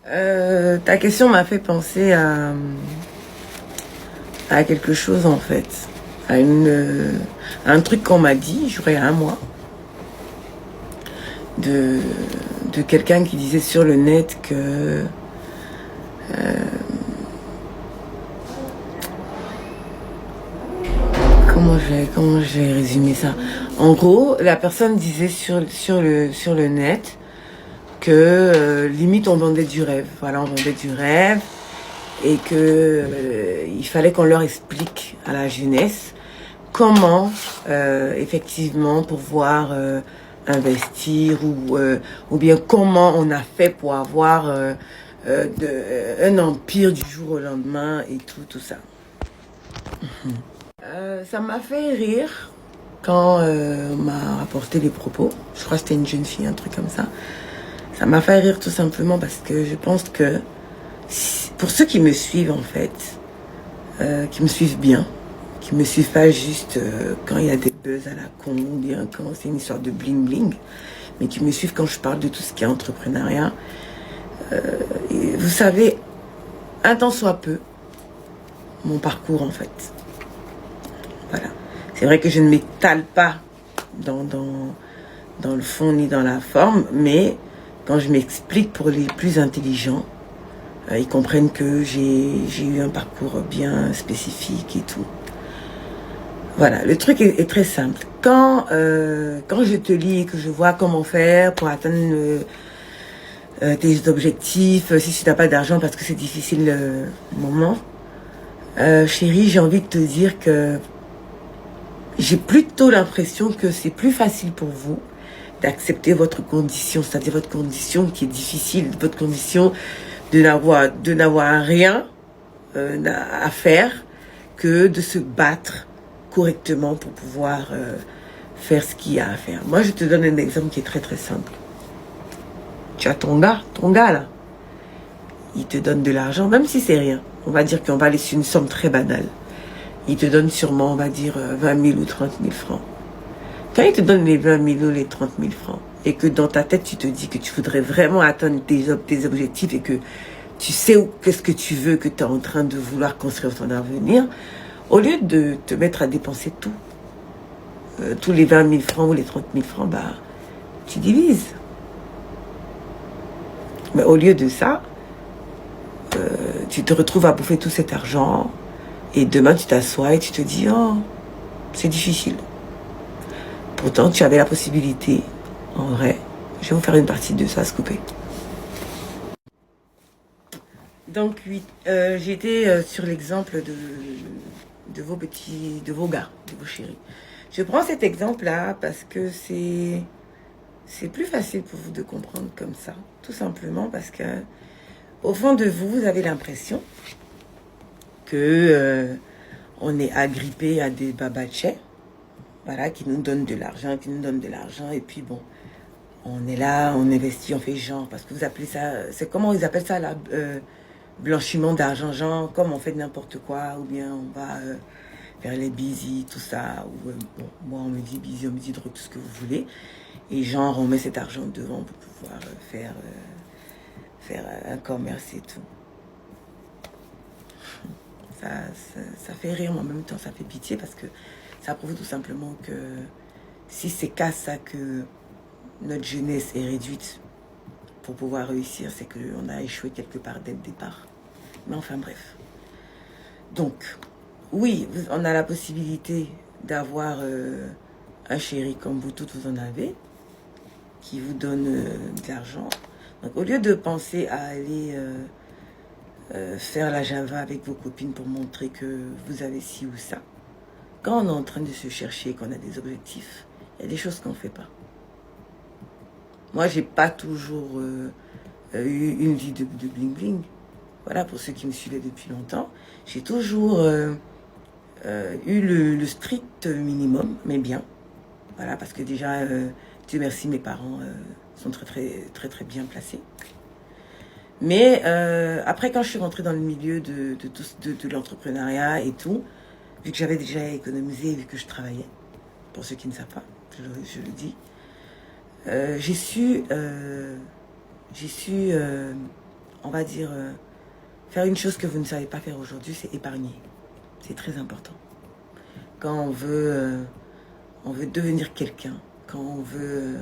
Ta question m'a fait penser à quelque chose en fait, à un truc qu'on m'a dit, je crois il y a un mois, de quelqu'un qui disait sur le net que comment je vais résumer ça. En gros, la personne disait sur le net que limite on vendait du rêve. Voilà, on vendait du rêve et que il fallait qu'on leur explique à la jeunesse comment effectivement pouvoir investir ou bien comment on a fait pour avoir un empire du jour au lendemain et tout ça. Ça m'a fait rire quand on m'a rapporté les propos. Je crois que c'était une jeune fille, un truc comme ça. Ça m'a fait rire tout simplement parce que je pense que pour ceux qui me suivent en fait, qui me suivent bien, qui me suivent pas juste quand il y a des buzz à la con ou bien quand c'est une histoire de bling bling, mais qui me suivent quand je parle de tout ce qui est entrepreneuriat. Et vous savez, un temps soit peu, mon parcours en fait. Voilà. C'est vrai que je ne m'étale pas dans le fond ni dans la forme, mais quand je m'explique pour les plus intelligents, ils comprennent que j'ai eu un parcours bien spécifique et tout. Voilà, le truc est très simple. Quand je te lis et que je vois comment faire pour atteindre tes objectifs, si tu n'as pas d'argent parce que c'est difficile le moment, chérie, j'ai envie de te dire que j'ai plutôt l'impression que c'est plus facile pour vous d'accepter votre condition, c'est-à-dire votre condition qui est difficile, votre condition de n'avoir rien à faire, que de se battre correctement pour pouvoir faire ce qu'il y a à faire. Moi, je te donne un exemple qui est très très simple. Tu as ton gars là, il te donne de l'argent, même si c'est rien. On va dire qu'on va laisser une somme très banale. Il te donne sûrement, on va dire, 20 000 ou 30 000 francs. Quand il te donne les 20 000 ou les 30 000 francs, et que dans ta tête, tu te dis que tu voudrais vraiment atteindre tes objectifs et que tu sais qu'est-ce que tu veux, que tu es en train de vouloir construire ton avenir, au lieu de te mettre à dépenser tout, tous les 20 000 francs ou les 30 000 francs, bah, tu divises. Mais au lieu de ça, tu te retrouves à bouffer tout cet argent, et demain, tu t'assois et tu te dis, oh, c'est difficile. Pourtant, tu avais la possibilité, en vrai. Je vais vous faire une partie de ça, se couper. Donc, oui, j'étais sur l'exemple de vos gars, de vos chéris. Je prends cet exemple-là parce que c'est plus facile pour vous de comprendre comme ça. Tout simplement parce que, au fond de vous, vous avez l'impression que on est agrippé à des babachets, voilà, qui nous donnent de l'argent, et puis bon, on est là, on investit, on fait genre, parce que vous appelez ça, c'est comment ils appellent ça, là, blanchiment d'argent, genre, comme on fait n'importe quoi, ou bien on va faire les busy, tout ça, ou bon, moi on me dit busy, on me dit drogue, tout ce que vous voulez, et genre on met cet argent devant pour pouvoir faire un commerce et tout. Ça fait rire, mais en même temps ça fait pitié parce que ça prouve tout simplement que si c'est qu'à ça que notre jeunesse est réduite pour pouvoir réussir, c'est qu'on a échoué quelque part dès le départ. Mais enfin bref. Donc, oui, on a la possibilité d'avoir un chéri comme vous toutes vous en avez, qui vous donne de l'argent. Donc au lieu de penser à aller faire la Java avec vos copines pour montrer que vous avez ci ou ça, quand on est en train de se chercher, qu'on a des objectifs, il y a des choses qu'on ne fait pas. Moi, j'ai pas toujours eu une vie de bling bling. Voilà, pour ceux qui me suivaient depuis longtemps, j'ai toujours eu le strict minimum, mais bien. Voilà, parce que déjà, Dieu merci, mes parents sont très bien placés. Mais après, quand je suis rentrée dans le milieu de l'entrepreneuriat et tout, vu que j'avais déjà économisé, vu que je travaillais, pour ceux qui ne savent pas, je le dis, j'ai su on va dire, faire une chose que vous ne savez pas faire aujourd'hui, c'est épargner. C'est très important. Quand on veut devenir quelqu'un, quand on veut,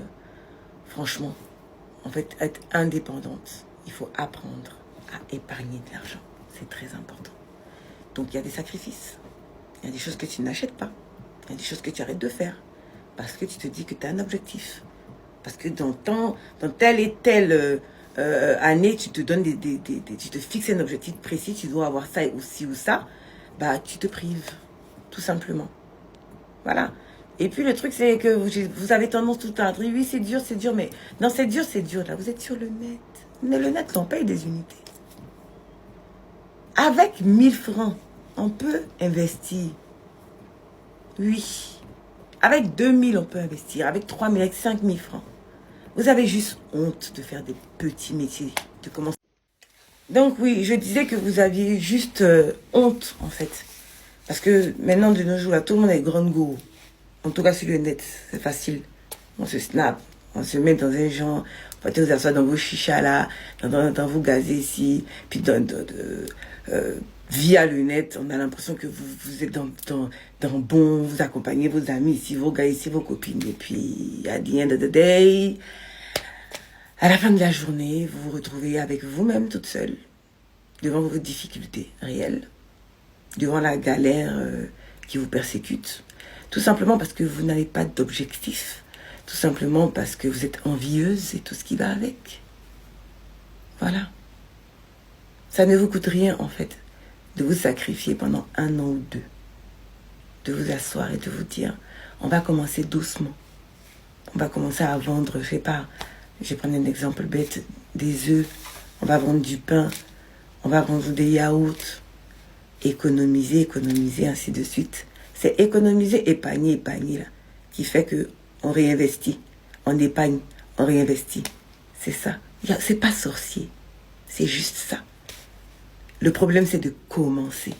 franchement, en fait, être indépendante, il faut apprendre à épargner de l'argent. C'est très important. Donc, il y a des sacrifices. Il y a des choses que tu n'achètes pas. Il y a des choses que tu arrêtes de faire. Parce que tu te dis que tu as un objectif. Parce que dans telle et telle année, tu te donnes tu te fixes un objectif précis, tu dois avoir ça aussi ou ça, bah tu te prives, tout simplement. Voilà. Et puis le truc, c'est que vous avez tendance tout le temps à dire, oui, c'est dur, mais non, c'est dur, là, vous êtes sur le net. Mais le net, on paye des unités. Avec 1000 francs, on peut investir. Oui. Avec 2000, on peut investir. Avec 3000, avec 5000 francs. Vous avez juste honte de faire des petits métiers, de commencer. Donc oui, je disais que vous aviez juste honte, en fait. Parce que maintenant, de nos jours, là, tout le monde est grand go. En tout cas, sur le net, c'est facile. On se snap, on se met dans un genre, vous vous asseoir dans vos chichas là, dans vos gazés ici, puis via le net, on a l'impression que vous êtes dans bon, vous accompagnez vos amis ici, vos gars ici, vos copines. Et puis, à the end of the day, à la fin de la journée, vous vous retrouvez avec vous-même toute seule, devant vos difficultés réelles, devant la galère qui vous persécute. Tout simplement parce que vous n'avez pas d'objectif. Tout simplement parce que vous êtes envieuse et tout ce qui va avec. Voilà. Ça ne vous coûte rien, en fait, de vous sacrifier pendant 1 an ou 2. De vous asseoir et de vous dire, on va commencer doucement. On va commencer à vendre, je sais pas, je vais prendre un exemple bête, des œufs. On va vendre du pain. On va vendre des yaourts. Économiser, ainsi de suite. C'est économiser, épargner, là, qui fait que on réinvestit, on épargne, on réinvestit. C'est ça. C'est pas sorcier. C'est juste ça. Le problème, c'est de commencer.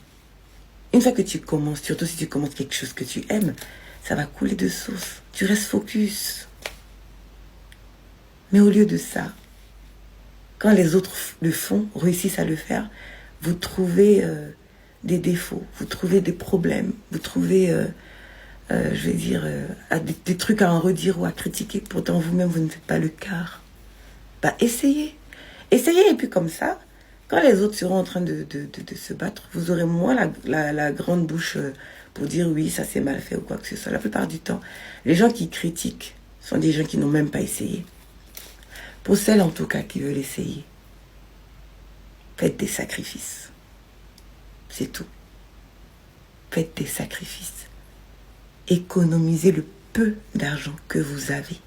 Une fois que tu commences, surtout si tu commences quelque chose que tu aimes, ça va couler de source. Tu restes focus. Mais au lieu de ça, quand les autres le font, réussissent à le faire, vous trouvez des défauts, vous trouvez des problèmes, vous trouvez, je vais dire, des trucs à en redire ou à critiquer. Pourtant, vous-même, vous ne faites pas le quart. Bah, essayez. Essayez, et puis comme ça, quand les autres seront en train de se battre, vous aurez moins la grande bouche pour dire oui, ça c'est mal fait ou quoi que ce soit. La plupart du temps, les gens qui critiquent sont des gens qui n'ont même pas essayé. Pour celles en tout cas qui veulent essayer, faites des sacrifices. C'est tout. Faites des sacrifices. Économisez le peu d'argent que vous avez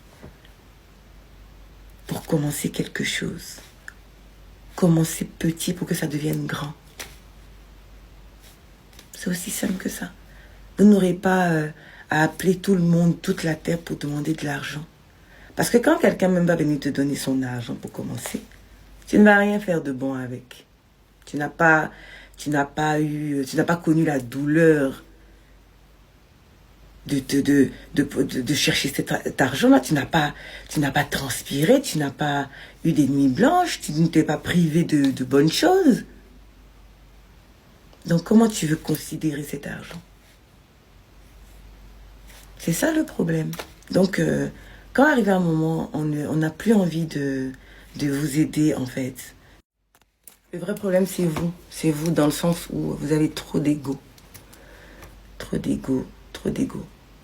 pour commencer quelque chose. Commencez petit pour que ça devienne grand. C'est aussi simple que ça. Vous n'aurez pas à appeler tout le monde, toute la terre pour demander de l'argent. Parce que quand quelqu'un même va venir te donner son argent pour commencer, tu ne vas rien faire de bon avec. Tu n'as pas connu la douleur de chercher cet argent-là. Tu n'as pas transpiré, tu n'as pas eu des nuits blanches, tu ne t'es pas privé de bonnes choses. Donc comment tu veux considérer cet argent? C'est ça le problème. Donc quand arrive un moment, on n'a plus envie de vous aider en fait. Le vrai problème, c'est vous. C'est vous dans le sens où vous avez trop d'ego. Trop d'ego.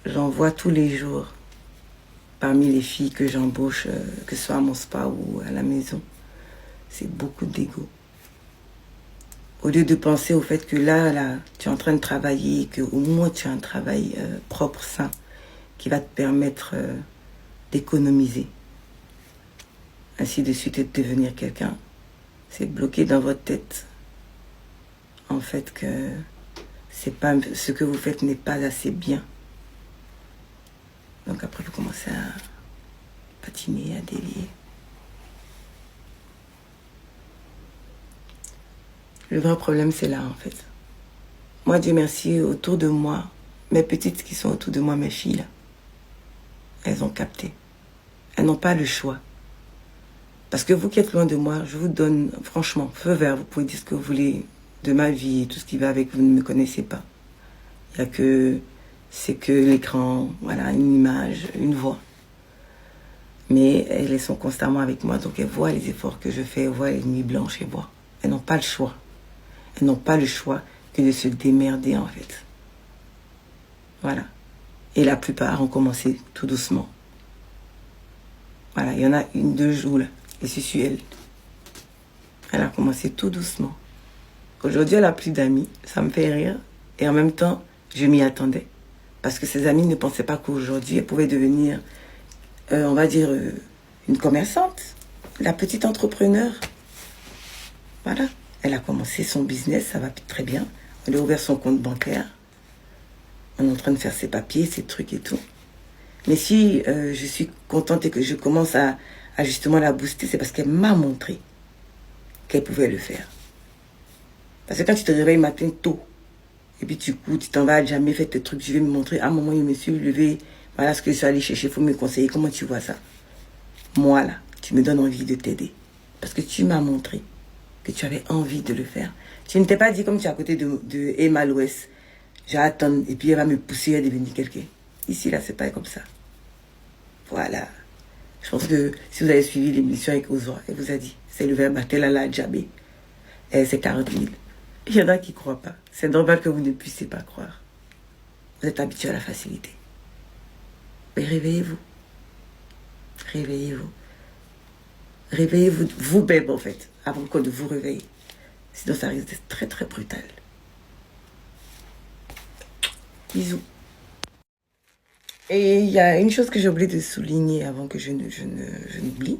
J'en vois tous les jours parmi les filles que j'embauche, que ce soit à mon spa ou à la maison. C'est beaucoup d'ego. Au lieu de penser au fait que là, tu es en train de travailler, qu'au moins tu as un travail propre, sain, qui va te permettre d'économiser. Ainsi de suite et de devenir quelqu'un. C'est bloqué dans votre tête. En fait que c'est pas, ce que vous faites n'est pas assez bien. Donc après vous commencez à patiner, à délier. Le vrai problème c'est là en fait. Moi Dieu merci, autour de moi, mes petites qui sont autour de moi, mes filles là, elles ont capté. Elles n'ont pas le choix. Parce que vous qui êtes loin de moi, je vous donne, franchement, feu vert. Vous pouvez dire ce que vous voulez de ma vie et tout ce qui va avec. Vous ne me connaissez pas. Il n'y a que... C'est que l'écran, voilà, une image, une voix. Mais elles sont constamment avec moi, donc elles voient les efforts que je fais, elles voient les nuits blanches, elles voient. Elles n'ont pas le choix. Elles n'ont pas le choix que de se démerder, en fait. Voilà. Et la plupart ont commencé tout doucement. Voilà, il y en a une, deux jours, là. Et c'est sur elle. Elle a commencé tout doucement. Aujourd'hui, elle a plus d'amis. Ça me fait rire. Et en même temps, je m'y attendais. Parce que ses amis ne pensaient pas qu'aujourd'hui, elle pouvait devenir, on va dire, une commerçante. La petite entrepreneur. Voilà. Elle a commencé son business, ça va très bien. Elle a ouvert son compte bancaire. On est en train de faire ses papiers, ses trucs et tout. Mais si je suis contente et que je commence à justement la booster, c'est parce qu'elle m'a montré qu'elle pouvait le faire. Parce que quand tu te réveilles matin tôt, et puis tu cours, tu t'en vas, jamais fait tes trucs, je vais me montrer, à un moment, je me suis levé, voilà ce que je suis allé chercher, il faut me conseiller, comment tu vois ça? Moi, là, tu me donnes envie de t'aider. Parce que tu m'as montré que tu avais envie de le faire. Tu ne t'es pas dit comme tu es à côté de Emma l'Ouest, j'attends, et puis elle va me pousser à devenir quelqu'un. Ici, là, c'est pas comme ça. Voilà. Je pense que si vous avez suivi l'émission avec Ozoa, elle vous a dit, c'est le verbe Atelala Djabé. C'est 40 000. Il y en a qui ne croient pas. C'est normal que vous ne puissiez pas croire. Vous êtes habitué à la facilité. Mais réveillez-vous. Réveillez-vous. Réveillez-vous vous-même, en fait, avant de vous réveiller. Sinon, ça risque d'être très, très brutal. Bisous. Et il y a une chose que j'ai oublié de souligner avant que je n'oublie.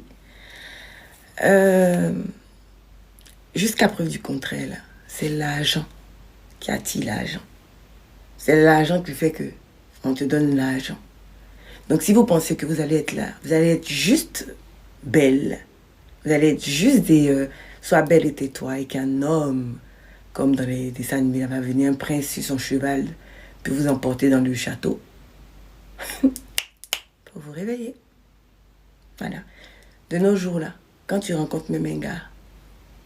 Jusqu'à preuve du contraire, là, c'est l'argent qui attire l'argent. C'est l'argent qui fait que on te donne l'argent. Donc si vous pensez que vous allez être là, vous allez être juste belle, vous allez être juste sois belle et tais-toi, et qu'un homme, comme dans les dessins animés, va venir un prince sur son cheval, peut vous emporter dans le château. Pour vous réveiller. Voilà. De nos jours là, quand tu rencontres même un gars,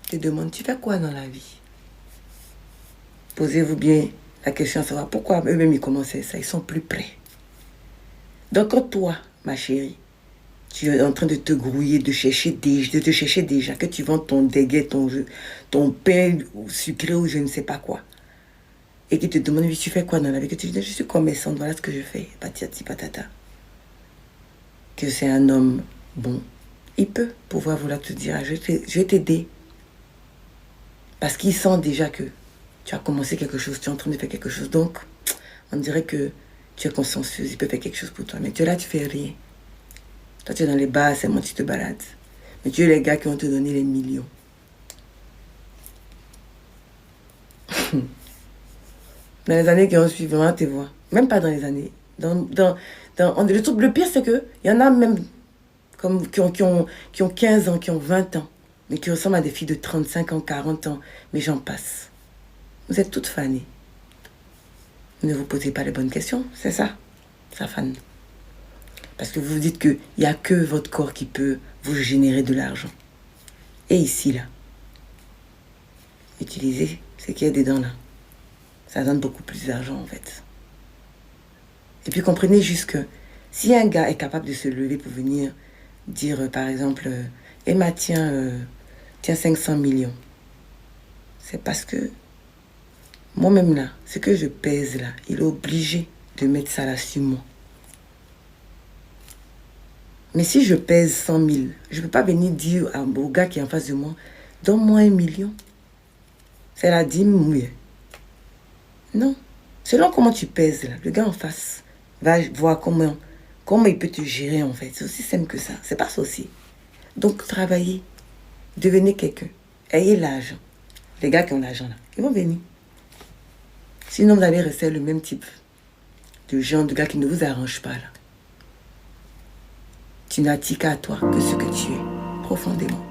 te demande, tu fais quoi dans la vie? Posez-vous bien la question à savoir pourquoi eux-mêmes ils commençaient ça, ils sont plus près. Donc quand toi, ma chérie, tu es en train de te grouiller, de te chercher déjà, que tu vends ton déguet, ton pain sucré ou je ne sais pas quoi, et qu'ils te demandent, oui, tu fais quoi dans la vie? Que tu dis, je suis commerçante, voilà ce que je fais, patati patata. Que c'est un homme bon, il peut pouvoir vouloir te dire, je vais t'aider. Parce qu'il sent déjà que tu as commencé quelque chose, tu es en train de faire quelque chose. Donc, on dirait que tu es consciencieuse, il peut faire quelque chose pour toi. Mais tu es là, tu fais rien. Toi, tu es dans les bars, c'est moi, tu te balades. Mais tu es les gars qui vont te donner les millions. Dans les années qui ont suivi, vraiment, tu vois. Même pas dans les années. Le pire, c'est qu'il y en a même qui ont 15 ans, qui ont 20 ans, mais qui ressemblent à des filles de 35 ans, 40 ans. Mais j'en passe. Vous êtes toutes fanées. Ne vous posez pas les bonnes questions, c'est ça. Ça fane. Parce que vous vous dites qu'il n'y a que votre corps qui peut vous générer de l'argent. Et ici, là, utilisez ce qu'il y a dedans, là. Ça donne beaucoup plus d'argent, en fait. Et puis comprenez juste que si un gars est capable de se lever pour venir dire, par exemple, Emma, tiens 500 millions, c'est parce que moi-même, là, ce que je pèse, là, il est obligé de mettre ça là sur moi. Mais si je pèse 100 000, je ne peux pas venir dire au gars qui est en face de moi, donne-moi 1 million. C'est la dîme mouillée. Non. Selon comment tu pèses, là, le gars en face va voir comment il peut te gérer, en fait. C'est aussi simple que ça. C'est pas ça aussi. Donc, travaillez. Devenez quelqu'un. Ayez l'argent. Les gars qui ont l'argent, là, ils vont venir. Sinon, vous allez rester le même type de genre de gars qui ne vous arrange pas, là. Tu n'attires qu'à toi que ce que tu es, profondément.